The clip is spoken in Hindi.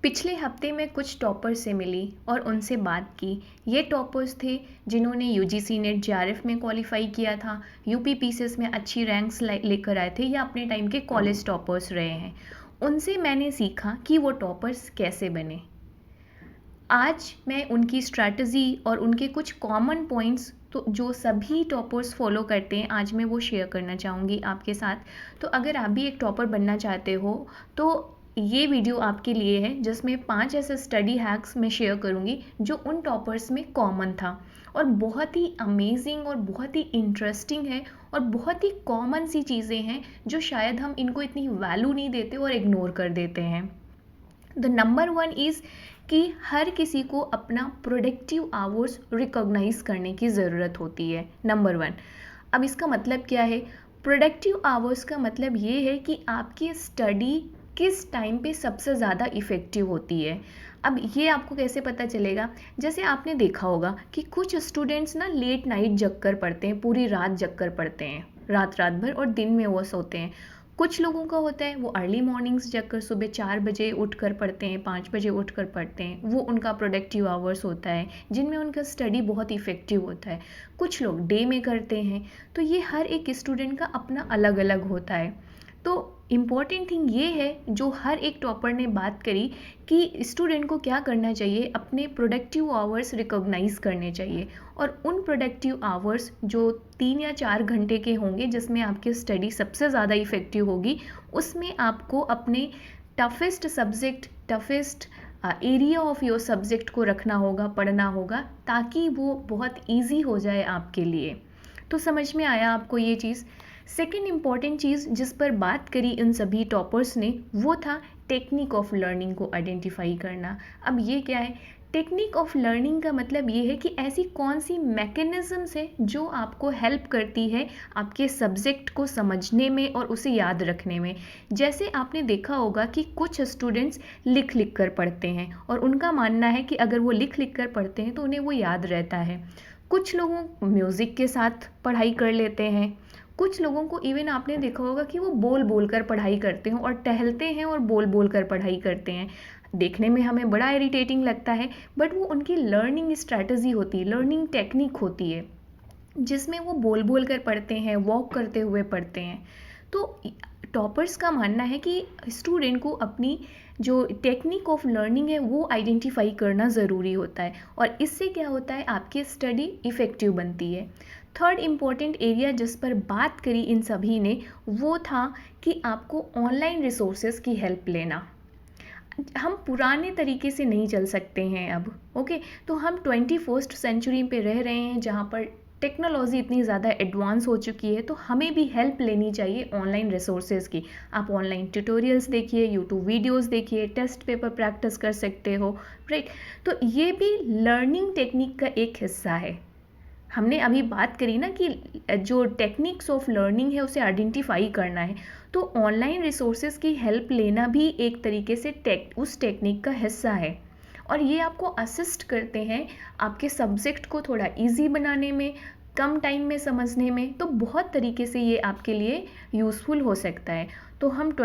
पिछले हफ्ते मैं कुछ टॉपर्स से मिली और उनसे बात की। ये टॉपर्स थे जिन्होंने यूजीसी नेट जेआरएफ में क्वालिफाई किया था, यूपी पीसीएस में अच्छी रैंक्स लेकर आए थे या अपने टाइम के कॉलेज टॉपर्स रहे हैं। उनसे मैंने सीखा कि वो टॉपर्स कैसे बने। आज मैं उनकी स्ट्रैटेजी और उनके कुछ कॉमन पॉइंट्स तो जो सभी टॉपर्स फॉलो करते हैं, आज मैं वो शेयर करना चाहूँगी आपके साथ। तो अगर आप भी एक टॉपर बनना चाहते हो तो ये वीडियो आपके लिए है, जिसमें 5 ऐसे स्टडी हैक्स मैं शेयर करूँगी जो उन टॉपर्स में कॉमन था और बहुत ही अमेजिंग और बहुत ही इंटरेस्टिंग है और बहुत ही कॉमन सी चीज़ें हैं जो शायद हम इनको इतनी वैल्यू नहीं देते और इग्नोर कर देते हैं। द नंबर 1 इज़ कि हर किसी को अपना प्रोडक्टिव आवर्स रिकॉग्नाइज करने की ज़रूरत होती है। नंबर 1। अब इसका मतलब क्या है? प्रोडक्टिव आवर्स का मतलब ये है कि आपकी स्टडी किस टाइम पे सबसे ज़्यादा इफ़ेक्टिव होती है। अब ये आपको कैसे पता चलेगा? जैसे आपने देखा होगा कि कुछ स्टूडेंट्स ना लेट नाइट जग कर पढ़ते हैं, पूरी रात जग कर पढ़ते हैं, रात रात भर, और दिन में वो सोते हैं। कुछ लोगों का होता है वो अर्ली मॉर्निंग्स जगकर सुबह 4 बजे उठकर पढ़ते हैं, 5 बजे उठकर पढ़ते हैं, वो उनका प्रोडक्टिव आवर्स होता है जिनमें उनका स्टडी बहुत इफ़ेक्टिव होता है। कुछ लोग डे में करते हैं। तो ये हर एक स्टूडेंट का अपना अलग अलग होता है। तो इम्पॉर्टेंट थिंग ये है जो हर एक टॉपर ने बात करी कि स्टूडेंट को क्या करना चाहिए, अपने प्रोडक्टिव आवर्स रिकॉग्नाइज करने चाहिए और उन प्रोडक्टिव आवर्स जो 3 या 4 घंटे के होंगे जिसमें आपकी स्टडी सबसे ज़्यादा इफ़ेक्टिव होगी, उसमें आपको अपने toughest subject, toughest area of your subject को रखना होगा, पढ़ना होगा, ताकि वो बहुत ईजी हो जाए आपके लिए। तो समझ में आया आपको ये चीज़? सेकेंड इम्पॉर्टेंट चीज़ जिस पर बात करी इन सभी टॉपर्स ने, वो था टेक्निक ऑफ लर्निंग को आइडेंटिफाई करना। अब ये क्या है? टेक्निक ऑफ लर्निंग का मतलब ये है कि ऐसी कौन सी मैकेनिज़म्स है जो आपको हेल्प करती है आपके सब्जेक्ट को समझने में और उसे याद रखने में। जैसे आपने देखा होगा कि कुछ स्टूडेंट्स लिख लिख कर पढ़ते हैं और उनका मानना है कि अगर वो लिख लिख कर पढ़ते हैं तो उन्हें वो याद रहता है। कुछ लोगों म्यूज़िक के साथ पढ़ाई कर लेते हैं। कुछ लोगों को इवन आपने देखा होगा कि वो बोल बोल कर पढ़ाई करते हैं और टहलते हैं और बोल बोल कर पढ़ाई करते हैं। देखने में हमें बड़ा इरिटेटिंग लगता है, बट वो उनकी लर्निंग स्ट्रैटेजी होती है, लर्निंग टेक्निक होती है, जिसमें वो बोल बोल कर पढ़ते हैं, वॉक करते हुए पढ़ते हैं। तो टॉपर्स का मानना है कि स्टूडेंट को अपनी जो टेक्निक ऑफ लर्निंग है वो आइडेंटिफाई करना ज़रूरी होता है और इससे क्या होता है, आपकी स्टडी इफ़ेक्टिव बनती है। थर्ड इम्पॉर्टेंट एरिया जिस पर बात करी इन सभी ने, वो था कि आपको ऑनलाइन रिसोर्सेज की हेल्प लेना। हम पुराने तरीके से नहीं चल सकते हैं अब, ओके? तो हम 21st सेंचुरी पे रह रहे हैं जहाँ पर टेक्नोलॉजी इतनी ज़्यादा एडवांस हो चुकी है, तो हमें भी हेल्प लेनी चाहिए ऑनलाइन रिसोर्सेज की। आप ऑनलाइन ट्यूटोरियल्स देखिए, यूट्यूब वीडियोस देखिए, टेस्ट पेपर प्रैक्टिस कर सकते हो, राइट? तो ये भी लर्निंग टेक्निक का एक हिस्सा है। हमने अभी बात करी ना कि जो टेक्निक्स ऑफ लर्निंग है उसे आइडेंटिफाई करना है, तो ऑनलाइन रिसोर्सेज की हेल्प लेना भी एक तरीके से उस टेक्निक का हिस्सा है और ये आपको असिस्ट करते हैं आपके सब्जेक्ट को थोड़ा इजी बनाने में, कम टाइम में समझने में। तो बहुत तरीके से ये आपके लिए यूज़फुल हो सकता है। तो हम